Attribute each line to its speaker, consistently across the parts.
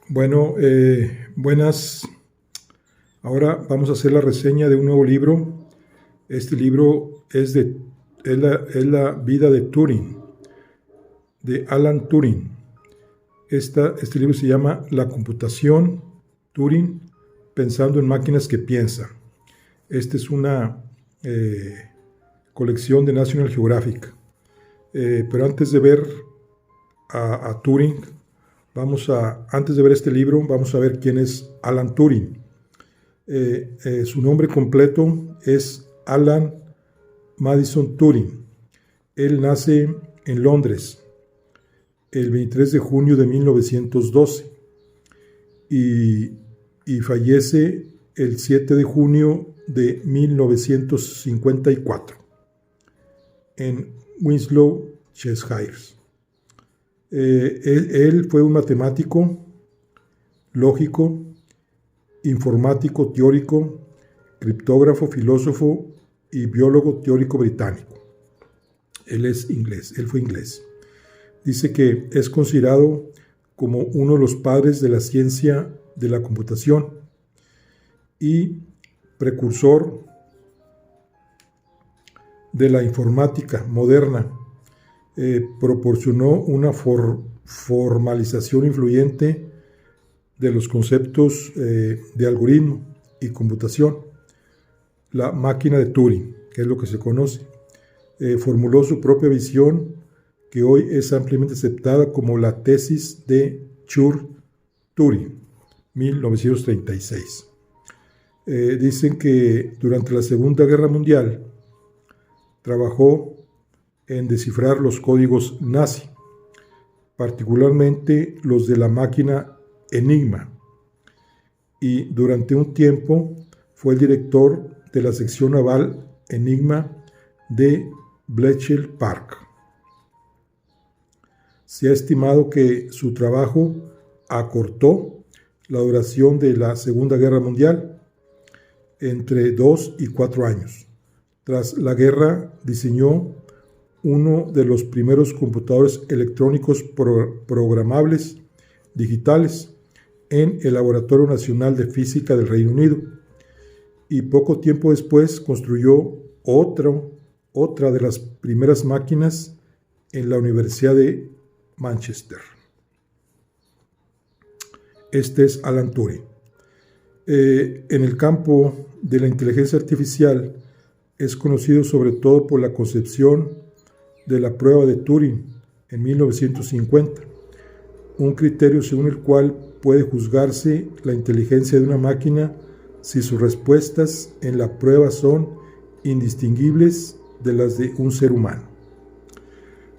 Speaker 1: Bueno, buenas. Ahora vamos a hacer la reseña de un nuevo libro. Este libro es la vida de Turing, de Alan Turing. Este libro se llama La computación, Turing, pensando en máquinas que piensan. Esta es una colección de National Geographic. Pero antes de ver a Turing, antes de ver este libro, vamos a ver quién es Alan Turing. Su nombre completo es Alan Madison Turing. Él nace en Londres el 23 de junio de 1912 y fallece el 7 de junio de 1954 en Winslow, Cheshire. Él fue un matemático, lógico, informático teórico, criptógrafo, filósofo y biólogo teórico británico. Él fue inglés. Dice que es considerado como uno de los padres de la ciencia de la computación y precursor de la informática moderna. Proporcionó una formalización influyente de los conceptos de algoritmo y computación. La máquina de Turing, que es lo que se conoce. Formuló su propia visión, que hoy es ampliamente aceptada como la tesis de Church-Turing, 1936. Dicen que durante la Segunda Guerra Mundial trabajó en descifrar los códigos nazi, particularmente los de la máquina Enigma, y durante un tiempo fue el director de la sección naval Enigma de Bletchley Park. Se ha estimado que su trabajo acortó la duración de la Segunda Guerra Mundial entre 2 y 4 años. Tras la guerra diseñó uno de los primeros computadores electrónicos programables digitales en el Laboratorio Nacional de Física del Reino Unido, y poco tiempo después construyó otra de las primeras máquinas en la Universidad de Manchester. Este es Alan Turing. En el campo de la inteligencia artificial es conocido sobre todo por la concepción de la prueba de Turing en 1950, un criterio según el cual puede juzgarse la inteligencia de una máquina si sus respuestas en la prueba son indistinguibles de las de un ser humano.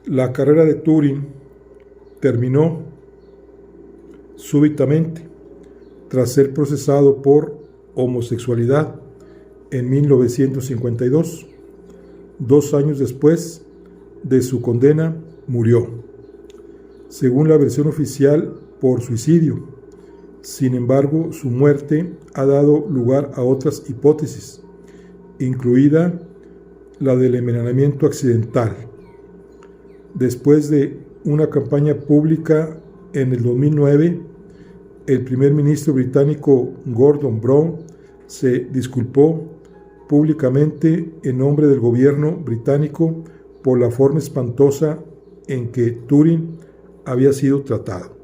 Speaker 1: La carrera de Turing terminó súbitamente tras ser procesado por homosexualidad en 1952. 2 años después de su condena, murió, según la versión oficial, por suicidio. Sin embargo, su muerte ha dado lugar a otras hipótesis, incluida la del envenenamiento accidental. Después de una campaña pública en el 2009, el primer ministro británico Gordon Brown se disculpó públicamente en nombre del gobierno británico por la forma espantosa en que Turing había sido tratado.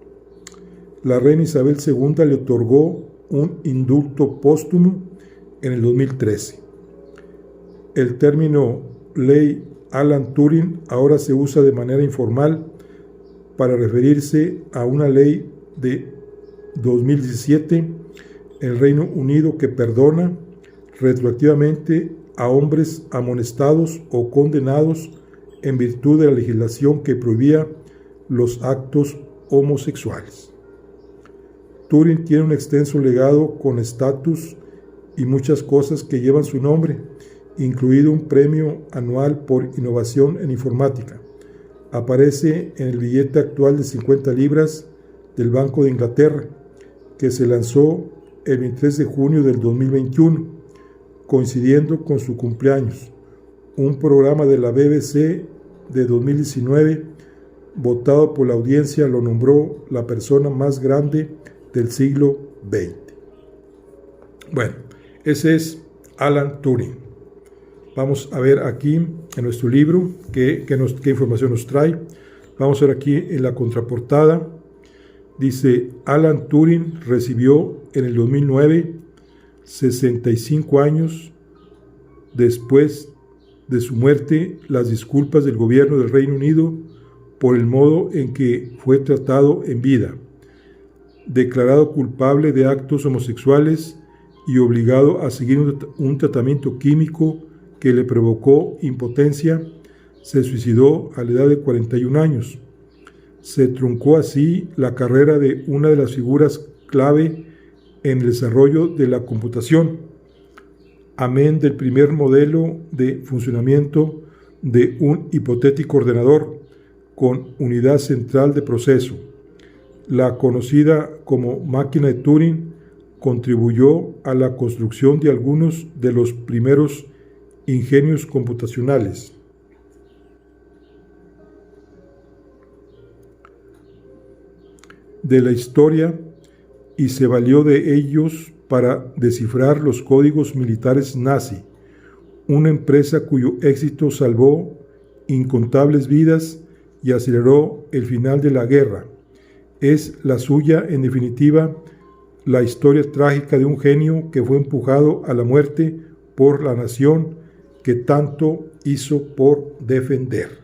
Speaker 1: La reina Isabel II le otorgó un indulto póstumo en el 2013. El término ley Alan Turing ahora se usa de manera informal para referirse a una ley de 2017 en el Reino Unido que perdona retroactivamente a hombres amonestados o condenados en virtud de la legislación que prohibía los actos homosexuales. Turing tiene un extenso legado con estatus y muchas cosas que llevan su nombre, incluido un premio anual por innovación en informática. Aparece en el billete actual de 50 libras del Banco de Inglaterra, que se lanzó el 23 de junio del 2021, coincidiendo con su cumpleaños. Un programa de la BBC de 2019 votado por la audiencia, lo nombró la persona más grande del siglo XX. Bueno, ese es Alan Turing. Vamos a ver aquí en nuestro libro qué información nos trae. Vamos a ver aquí en la contraportada. Dice: Alan Turing recibió en el 2009, 65 años después de su muerte, las disculpas del gobierno del Reino Unido por el modo en que fue tratado en vida. Declarado culpable de actos homosexuales y obligado a seguir un tratamiento químico que le provocó impotencia, se suicidó a la edad de 41 años. Se truncó así la carrera de una de las figuras clave en el desarrollo de la computación, amén del primer modelo de funcionamiento de un hipotético ordenador con unidad central de proceso. La conocida como máquina de Turing contribuyó a la construcción de algunos de los primeros ingenios computacionales. De la historia, y se valió de ellos para descifrar los códigos militares nazi, una empresa cuyo éxito salvó incontables vidas y aceleró el final de la guerra. Es la suya, en definitiva, la historia trágica de un genio que fue empujado a la muerte por la nación que tanto hizo por defender.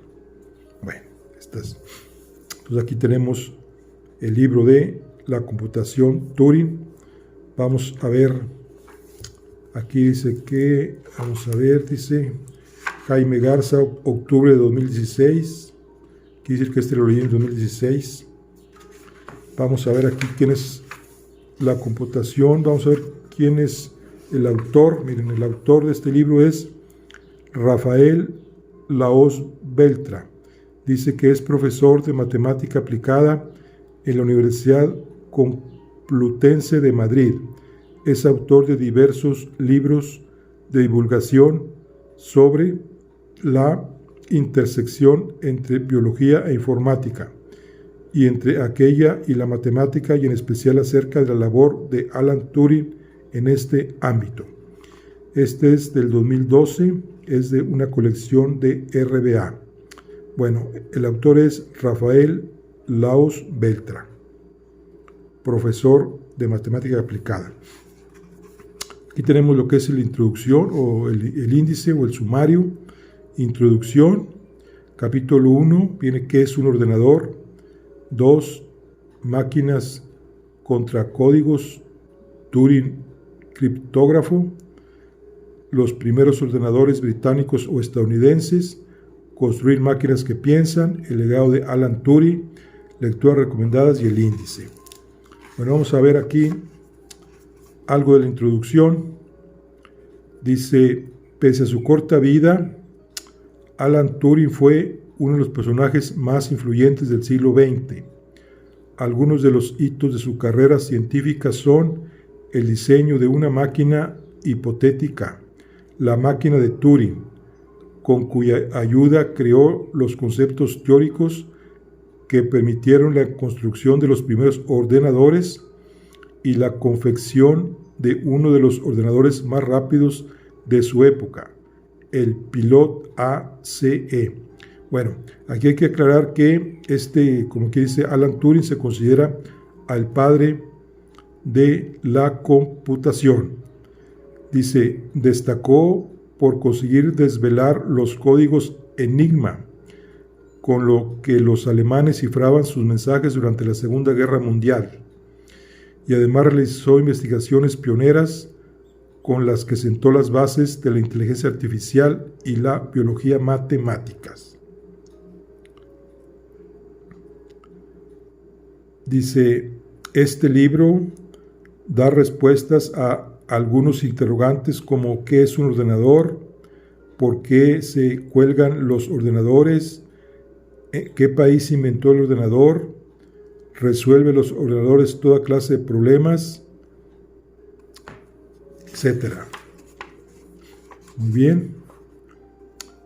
Speaker 1: Bueno, entonces aquí tenemos el libro de la computación Turing. Vamos a ver, aquí dice que, dice Jaime Garza, octubre de 2016, quiere decir que este lo leí en 2016. Vamos a ver aquí quién es la computación, vamos a ver quién es el autor. Miren, el autor de este libro es Rafael Lahoz Beltra. Dice que es profesor de matemática aplicada en la Universidad Complutense de Madrid. Es autor de diversos libros de divulgación sobre la intersección entre biología e informática, y entre aquella y la matemática, y en especial acerca de la labor de Alan Turing en este ámbito. Este es del 2012, es de una colección de RBA. Bueno, el autor es Rafael Lahoz Beltra, profesor de matemática aplicada. Aquí tenemos lo que es la introducción o el índice o el sumario. Introducción, capítulo 1, viene qué es un ordenador. 2, máquinas contra códigos, Turing criptógrafo, los primeros ordenadores británicos o estadounidenses, construir máquinas que piensan, el legado de Alan Turing, lecturas recomendadas y el índice. Bueno, vamos a ver aquí algo de la introducción. Dice: pese a su corta vida, Alan Turing fue uno de los personajes más influyentes del siglo XX. Algunos de los hitos de su carrera científica son el diseño de una máquina hipotética, la máquina de Turing, con cuya ayuda creó los conceptos teóricos que permitieron la construcción de los primeros ordenadores y la confección de uno de los ordenadores más rápidos de su época, el Pilot ACE. Bueno, aquí hay que aclarar que como que dice Alan Turing, se considera al padre de la computación. Dice: destacó por conseguir desvelar los códigos Enigma, con lo que los alemanes cifraban sus mensajes durante la Segunda Guerra Mundial, y además realizó investigaciones pioneras con las que sentó las bases de la inteligencia artificial y la biología matemáticas. Dice: este libro da respuestas a algunos interrogantes como ¿qué es un ordenador? ¿Por qué se cuelgan los ordenadores? ¿Qué país inventó el ordenador? ¿Resuelve los ordenadores toda clase de problemas? Etcétera. Muy bien.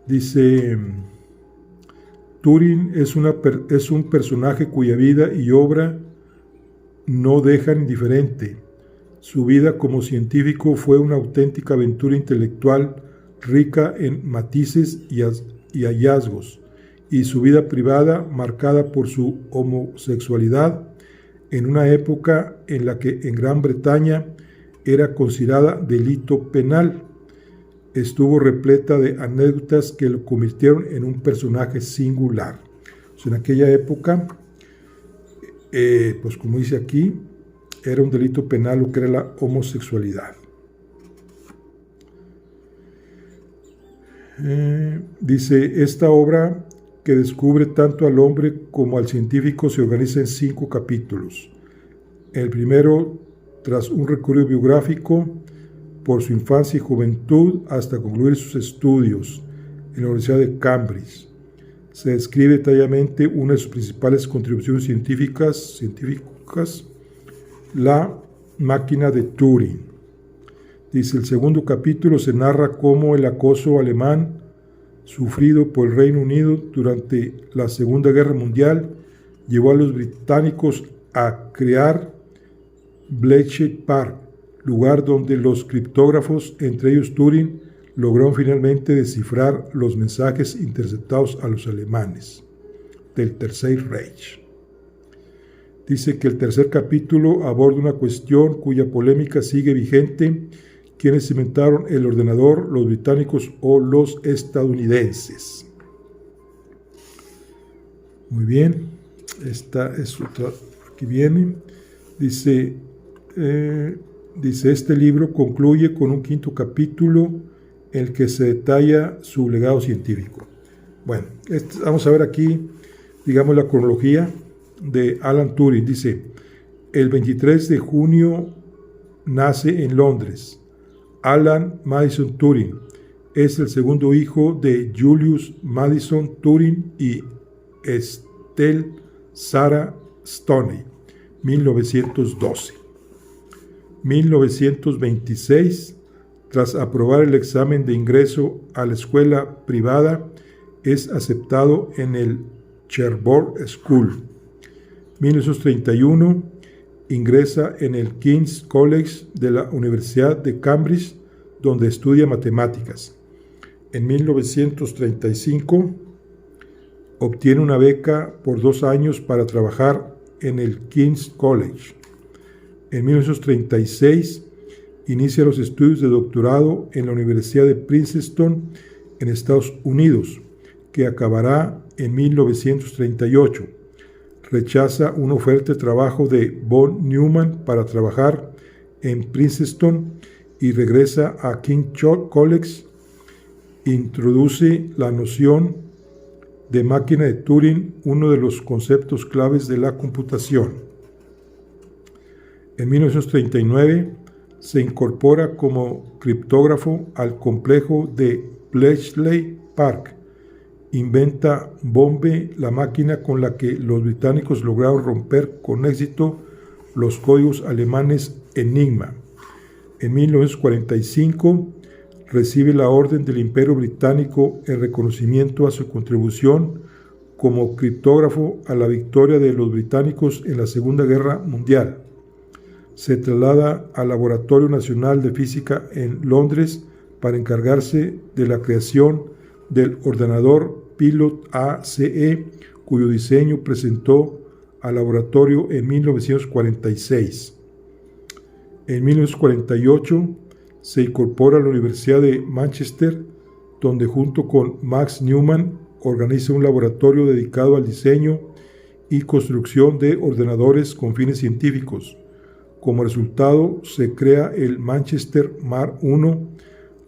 Speaker 1: Dice: Turing es un personaje cuya vida y obra no dejan indiferente. Su vida como científico fue una auténtica aventura intelectual rica en matices y hallazgos, y su vida privada marcada por su homosexualidad en una época en la que en Gran Bretaña era considerada delito penal. Estuvo repleta de anécdotas que lo convirtieron en un personaje singular. O sea, en aquella época, pues como dice aquí, era un delito penal lo que era la homosexualidad. Dice, esta obra que descubre tanto al hombre como al científico se organiza en 5 capítulos. El primero, tras un recorrido biográfico por su infancia y juventud hasta concluir sus estudios en la Universidad de Cambridge. Se describe detalladamente una de sus principales contribuciones científicas, la máquina de Turing. Dice, el segundo capítulo se narra cómo el acoso alemán sufrido por el Reino Unido durante la Segunda Guerra Mundial llevó a los británicos a crear Bletchley Park, lugar donde los criptógrafos, entre ellos Turing, lograron finalmente descifrar los mensajes interceptados a los alemanes del Tercer Reich. Dice que el tercer capítulo aborda una cuestión cuya polémica sigue vigente: ¿quiénes inventaron el ordenador, los británicos o los estadounidenses? Muy bien, esta es otra, aquí viene, dice, este libro concluye con un 5º capítulo en el que se detalla su legado científico. Bueno, vamos a ver aquí, digamos, la cronología de Alan Turing. Dice, el 23 de junio nace en Londres Alan Madison Turing. Es el segundo hijo de Julius Madison Turing y Estelle Sarah Stoney, 1912. 1926, tras aprobar el examen de ingreso a la escuela privada, es aceptado en el Sherborne School. 1931, ingresa en el King's College de la Universidad de Cambridge, donde estudia matemáticas. En 1935, obtiene una beca por 2 años para trabajar en el King's College. En 1936, inicia los estudios de doctorado en la Universidad de Princeton, en Estados Unidos, que acabará en 1938. Rechaza una oferta de trabajo de von Neumann para trabajar en Princeton y regresa a King's College. Introduce la noción de máquina de Turing, uno de los conceptos claves de la computación. En 1939 se incorpora como criptógrafo al complejo de Bletchley Park. Inventa Bombe, la máquina con la que los británicos lograron romper con éxito los códigos alemanes Enigma. En 1945 recibe la Orden del Imperio Británico en reconocimiento a su contribución como criptógrafo a la victoria de los británicos en la Segunda Guerra Mundial. Se traslada al Laboratorio Nacional de Física en Londres para encargarse de la creación del ordenador Pilot ACE, cuyo diseño presentó al laboratorio en 1946. En 1948 se incorpora a la Universidad de Manchester, donde junto con Max Neumann organiza un laboratorio dedicado al diseño y construcción de ordenadores con fines científicos. Como resultado, se crea el Manchester Mark I,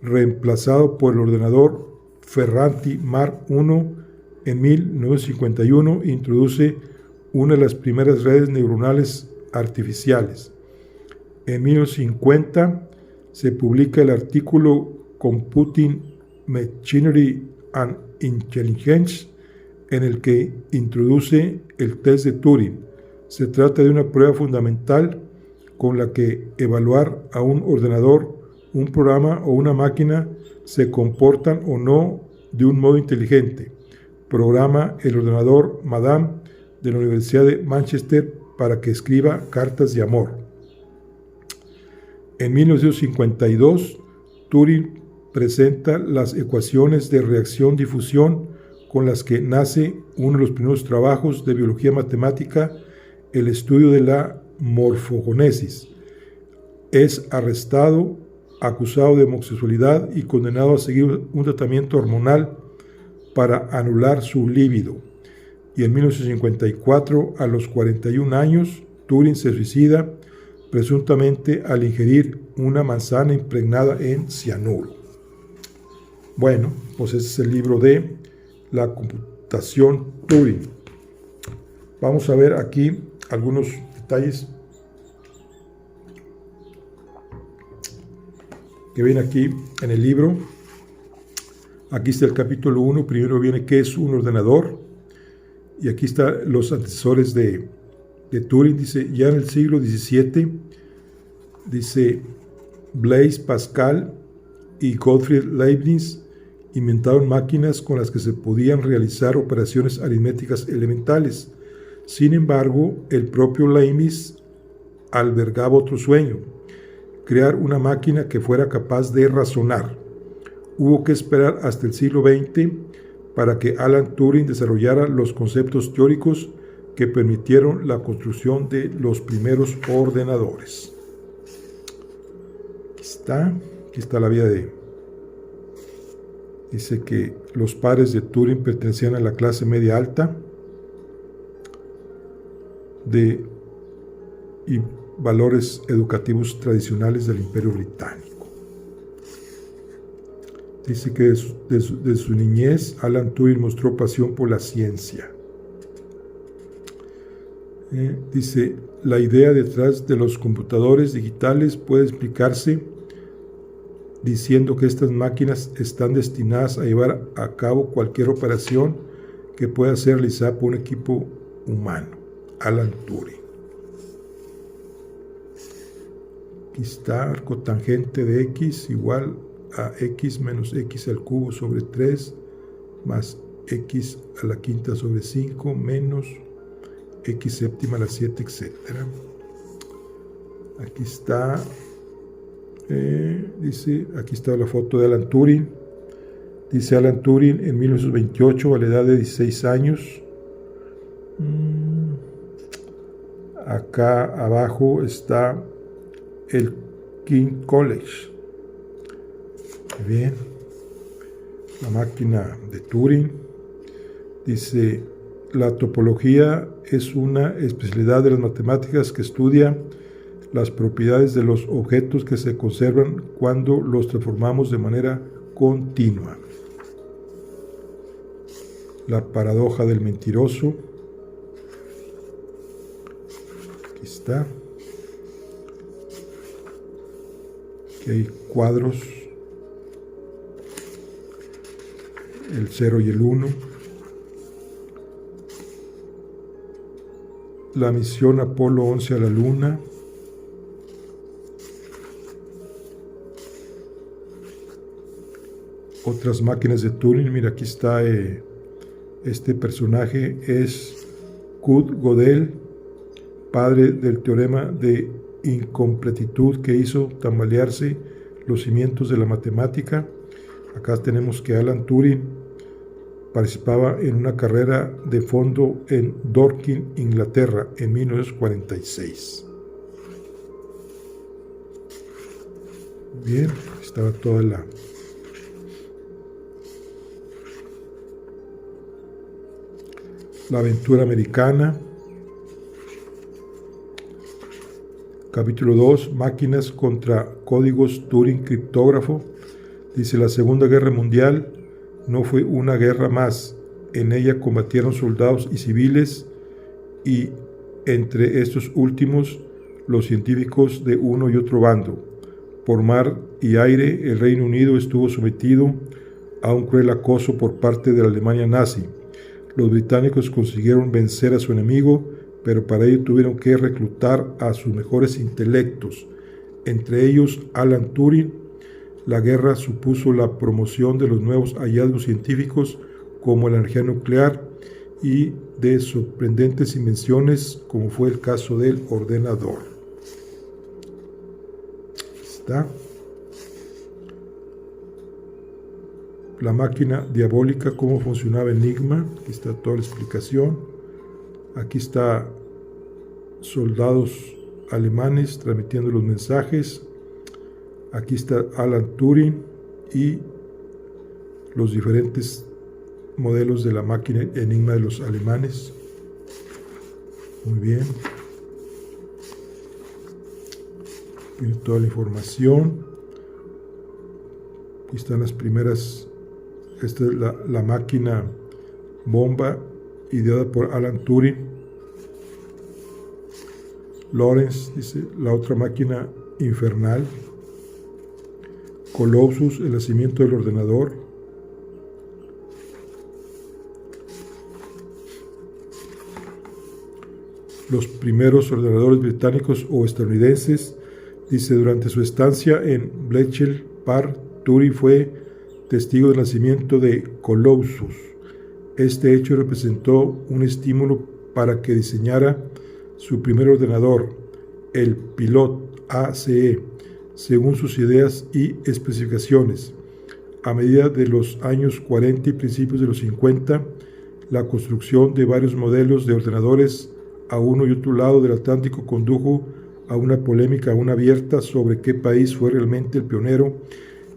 Speaker 1: reemplazado por el ordenador Ferranti Mark I. En 1951 introduce una de las primeras redes neuronales artificiales. En 1950 se publica el artículo Computing Machinery and Intelligence, en el que introduce el test de Turing. Se trata de una prueba fundamental con la que evaluar a un ordenador, un programa o una máquina se comportan o no de un modo inteligente. programa el ordenador Madame de la Universidad de Manchester para que escriba cartas de amor. En 1952, Turing presenta las ecuaciones de reacción-difusión con las que nace uno de los primeros trabajos de biología matemática, el estudio de la morfogénesis. Es arrestado, acusado de homosexualidad y condenado a seguir un tratamiento hormonal para anular su líbido. Y en 1954, a los 41 años, Turing se suicida, presuntamente al ingerir una manzana impregnada en cianuro. Bueno, pues ese es el libro de la computación Turing. Vamos a ver aquí algunos detalles que ven aquí en el libro. Aquí está el capítulo 1, primero viene qué es un ordenador, y aquí están los antecesores de Turing. Dice, ya en el siglo XVII, dice, Blaise Pascal y Gottfried Leibniz inventaron máquinas con las que se podían realizar operaciones aritméticas elementales. Sin embargo, el propio Leibniz albergaba otro sueño: crear una máquina que fuera capaz de razonar. Hubo que esperar hasta el siglo XX para que Alan Turing desarrollara los conceptos teóricos que permitieron la construcción de los primeros ordenadores. Aquí está la vida de... Dice que los padres de Turing pertenecían a la clase media alta y valores educativos tradicionales del Imperio Británico. Dice que de su niñez, Alan Turing mostró pasión por la ciencia. Dice, la idea detrás de los computadores digitales puede explicarse diciendo que estas máquinas están destinadas a llevar a cabo cualquier operación que pueda ser realizada por un equipo humano. Alan Turing. Aquí está el cotangente de x igual a x menos x al cubo sobre 3 más x a la quinta sobre 5 menos x séptima a la 7, etc. Aquí está, dice, aquí está la foto de Alan Turing. Dice Alan Turing en 1928 a la edad de 16 años. Acá abajo está el King College. Bien, la máquina de Turing. Dice, la topología es una especialidad de las matemáticas que estudia las propiedades de los objetos que se conservan cuando los transformamos de manera continua. La paradoja del mentiroso. Aquí está. Aquí hay cuadros. El 0 y el 1. La misión Apolo 11 a la Luna. Otras máquinas de Turing. Mira, aquí está este personaje, es Kurt Gödel, padre del teorema de incompletitud que hizo tambalearse los cimientos de la matemática. Acá tenemos que Alan Turing participaba en una carrera de fondo en Dorking, Inglaterra, en 1946. Bien, estaba toda la aventura americana. Capítulo 2, máquinas contra códigos Turing criptógrafo. Dice, la Segunda Guerra Mundial no fue una guerra más. En ella combatieron soldados y civiles, y entre estos últimos los científicos de uno y otro bando. Por mar y aire el Reino Unido estuvo sometido a un cruel acoso por parte de la Alemania nazi. Los británicos consiguieron vencer a su enemigo, pero para ello tuvieron que reclutar a sus mejores intelectos, entre ellos Alan Turing. La guerra supuso la promoción de los nuevos hallazgos científicos como la energía nuclear y de sorprendentes invenciones como fue el caso del ordenador. Está la máquina diabólica, cómo funcionaba Enigma. Aquí está toda la explicación. Aquí está soldados alemanes transmitiendo los mensajes. Aquí está Alan Turing y los diferentes modelos de la máquina Enigma de los alemanes. Muy bien. Viene toda la información. Aquí están las primeras. Esta es la máquina bomba ideada por Alan Turing. Lawrence dice la otra máquina infernal. Colossus, el nacimiento del ordenador. Los primeros ordenadores británicos o estadounidenses. Dice, durante su estancia en Bletchley Park, Turing fue testigo del nacimiento de Colossus. Este hecho representó un estímulo para que diseñara su primer ordenador, el Pilot ACE, según sus ideas y especificaciones. A medida de los años 40 y principios de los 50, la construcción de varios modelos de ordenadores a uno y otro lado del Atlántico condujo a una polémica aún abierta sobre qué país fue realmente el pionero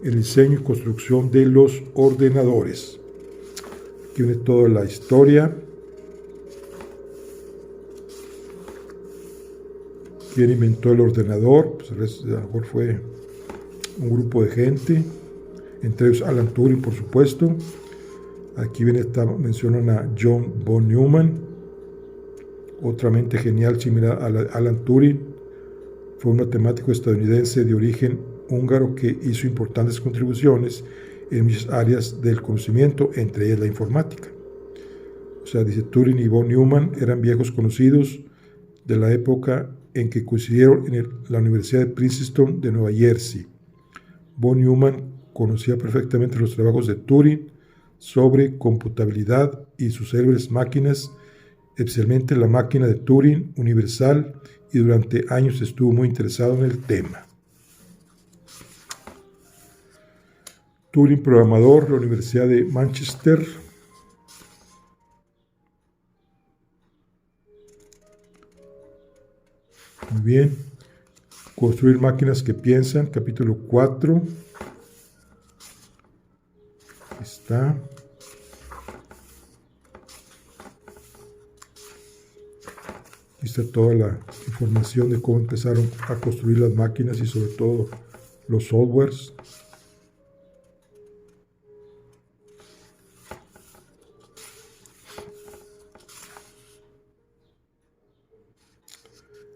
Speaker 1: en el diseño y construcción de los ordenadores. Aquí viene toda la historia. ¿Quién inventó el ordenador? Pues a lo mejor fue un grupo de gente, entre ellos Alan Turing, por supuesto. Aquí mencionan a John von Neumann, otra mente genial similar a Alan Turing. Fue un matemático estadounidense de origen húngaro que hizo importantes contribuciones en muchas áreas del conocimiento, entre ellas la informática. O sea, dice, Turing y von Neumann eran viejos conocidos de la época en que coincidieron en la Universidad de Princeton de Nueva Jersey. Von Neumann conocía perfectamente los trabajos de Turing sobre computabilidad y sus célebres máquinas, especialmente la máquina de Turing universal, y durante años estuvo muy interesado en el tema. Turing, programador, la Universidad de Manchester. Muy bien. Construir máquinas que piensan, capítulo 4. Aquí está. Aquí está toda la información de cómo empezaron a construir las máquinas y sobre todo los softwares.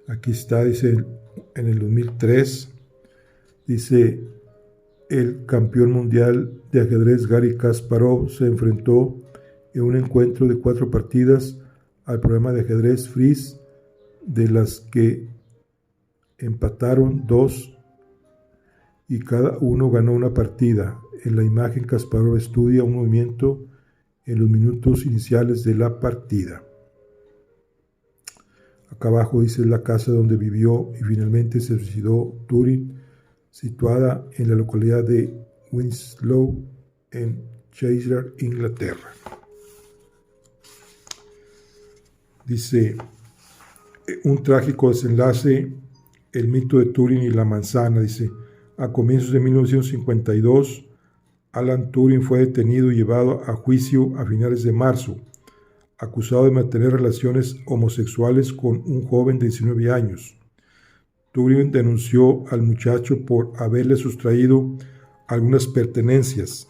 Speaker 1: Aquí está, dice, en el 2003, dice, el campeón mundial de ajedrez Garry Kasparov se enfrentó en un encuentro de 4 partidas al programa de ajedrez Freeze, de las que empataron 2 y cada uno ganó una partida. En la imagen, Kasparov estudia un movimiento en los minutos iniciales de la partida. Acá abajo dice la casa donde vivió y finalmente se suicidó Turing, situada en la localidad de Winslow, en Cheshire, Inglaterra. Dice, un trágico desenlace, el mito de Turing y la manzana. Dice, a comienzos de 1952, Alan Turing fue detenido y llevado a juicio a finales de marzo, acusado de mantener relaciones homosexuales con un joven de 19 años. Turing denunció al muchacho por haberle sustraído algunas pertenencias,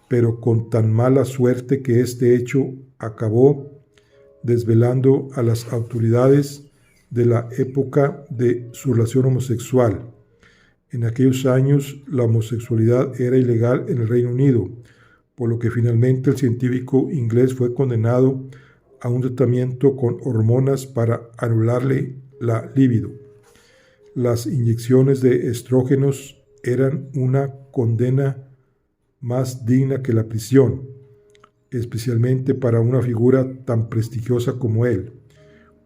Speaker 1: pero con tan mala suerte que este hecho acabó desvelando a las autoridades de la época de su relación homosexual. En aquellos años, la homosexualidad era ilegal en el Reino Unido, por lo que finalmente el científico inglés fue condenado a un tratamiento con hormonas para anularle la libido. Las inyecciones de estrógenos eran una condena más digna que la prisión. especialmente para una figura tan prestigiosa como él.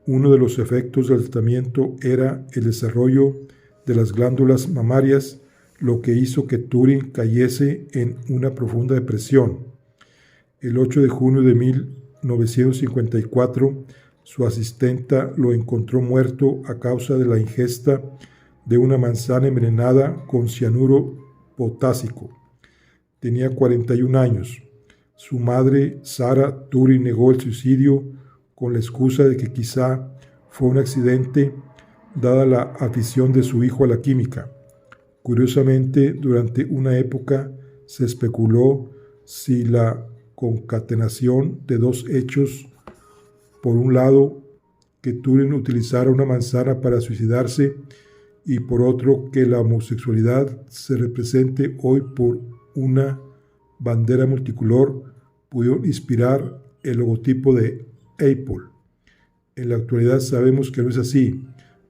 Speaker 1: Uno de los efectos del tratamiento era el desarrollo de las glándulas mamarias, lo que hizo que Turing cayese en una profunda depresión. El 8 de junio de 1954, su asistenta lo encontró muerto a causa de la ingesta de una manzana envenenada con cianuro potásico. Tenía 41 años. Su madre, Sarah Turing, negó el suicidio con la excusa de que quizá fue un accidente dada la afición de su hijo a la química. Curiosamente, durante una época se especuló si la concatenación de dos hechos, por un lado, que Turing utilizara una manzana para suicidarse y por otro, que la homosexualidad se represente hoy por una bandera multicolor, pudieron inspirar el logotipo de Apple. En la actualidad sabemos que no es así,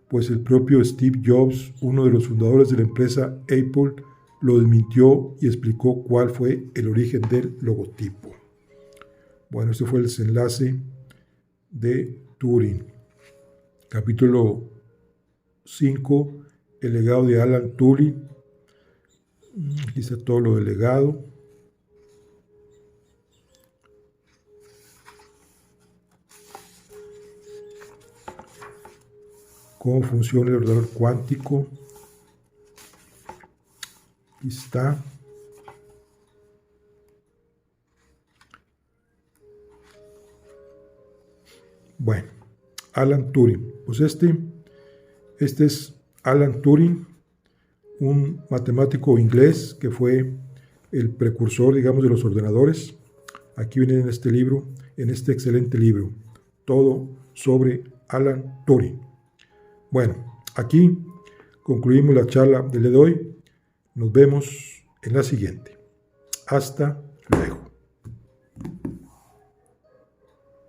Speaker 1: pues el propio Steve Jobs, uno de los fundadores de la empresa Apple, lo desmintió y explicó cuál fue el origen del logotipo. Bueno, este fue el desenlace de Turing. Capítulo 5, el legado de Alan Turing. Aquí está todo lo del legado. Cómo funciona el ordenador cuántico. Aquí está. Bueno, Alan Turing. Pues este es Alan Turing, un matemático inglés que fue el precursor, digamos, de los ordenadores. Aquí viene en este libro, en este excelente libro, todo sobre Alan Turing. Bueno, aquí concluimos la charla del día de hoy. Nos vemos en la siguiente. Hasta luego.